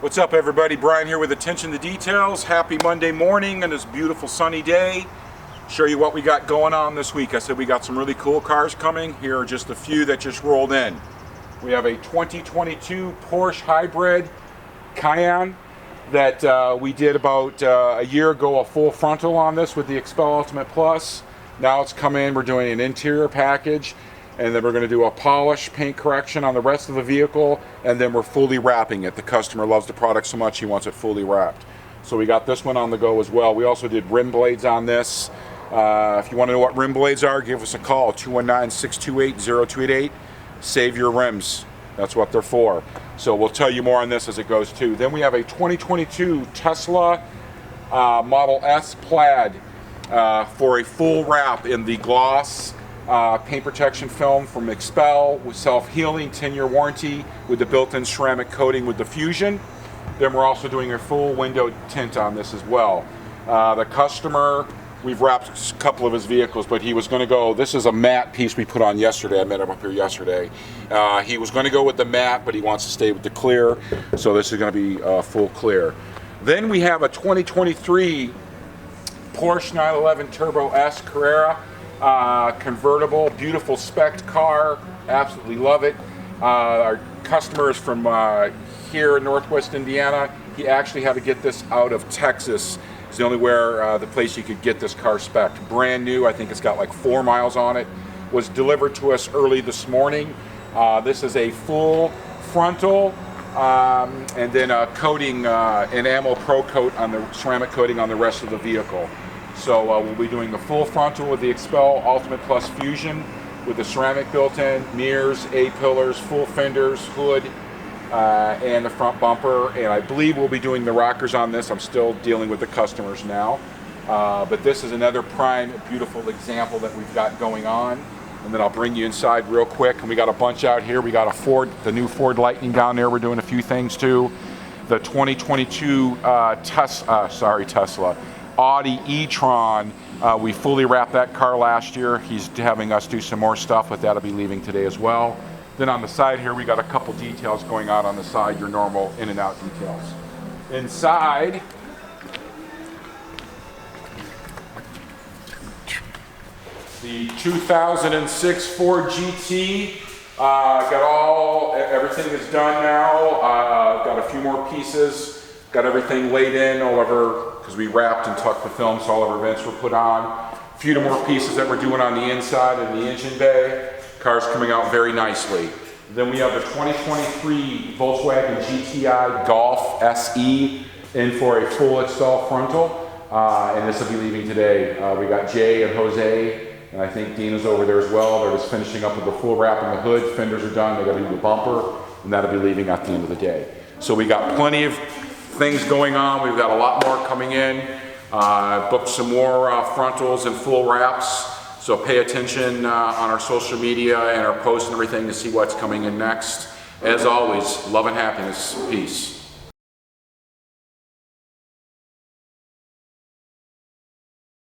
What's up, everybody? Brian here with Attention to Details. Happy Monday morning on this beautiful sunny day. Show you what we got going on this week. I said we got some really cool cars coming. Here are just a few that just rolled in. We have a 2022 Porsche Hybrid Cayenne that we did about a year ago, a full frontal on this with the Expel Ultimate Plus. Now it's come in, we're doing an interior package, and then we're going to do a polish paint correction on the rest of the vehicle, and then we're fully wrapping it. The customer loves the product so much he wants it fully wrapped. So we got this one on the go as well. We also did rim blades on this. If you want to know what rim blades are, give us a call, 219-628-0288. Save your rims. That's what they're for. So we'll tell you more on this as it goes too. Then we have a 2022 Tesla Model S Plaid for a full wrap in the gloss paint protection film from Expel with self-healing 10-year warranty with the built-in ceramic coating with diffusion. Then we're also doing a full window tint on this as well. The customer, we've wrapped a couple of his vehicles, but he was going to go, this is a matte piece we put on yesterday. I met him up here yesterday. He was going to go with the matte, but he wants to stay with the clear, so this is going to be full clear. Then we have a 2023 Porsche 911 Turbo S Carrera. Convertible, beautiful spec car, absolutely love it. Our customer is from here in Northwest Indiana. He actually had to get this out of Texas. It's the only the place you could get this car spec'd. Brand new, I think it's got like 4 miles on it. Was delivered to us early this morning. This is a full frontal and then a coating, an Ammo Pro coat on the ceramic coating on the rest of the vehicle. So we'll be doing the full frontal with the Expel Ultimate Plus Fusion with the ceramic built-in, mirrors, A-pillars, full fenders, hood, and the front bumper. And I believe we'll be doing the rockers on this. I'm still dealing with the customers now. But this is another prime, beautiful example that we've got going on. And then I'll bring you inside real quick. And we got a bunch out here. We got a Ford, the new Ford Lightning down there. We're doing a few things too. The 2022 Tesla. Audi e-tron, we fully wrapped that car last year. He's having us do some more stuff, but that'll be leaving today as well. Then on the side here, we got a couple details going on the side, your normal in and out details. Inside, the 2006 Ford GT, everything is done now. Got a few more pieces. Got everything laid in, all of our, because we wrapped and tucked the film, so all of our vents were put on. A few more pieces that we're doing on the inside of the engine bay. Car's coming out very nicely. Then we have the 2023 Volkswagen GTI Golf SE in for a full Expel frontal, and this will be leaving today. We got Jay and Jose, and I think Dina's over there as well. They're just finishing up with the full wrap in the hood. Fenders are done. They got to do the bumper, and that'll be leaving at the end of the day. So we got plenty of things going on. We've got a lot more coming in. Booked some more frontals and full wraps. So pay attention on our social media and our posts and everything to see what's coming in next. As always, love and happiness. Peace.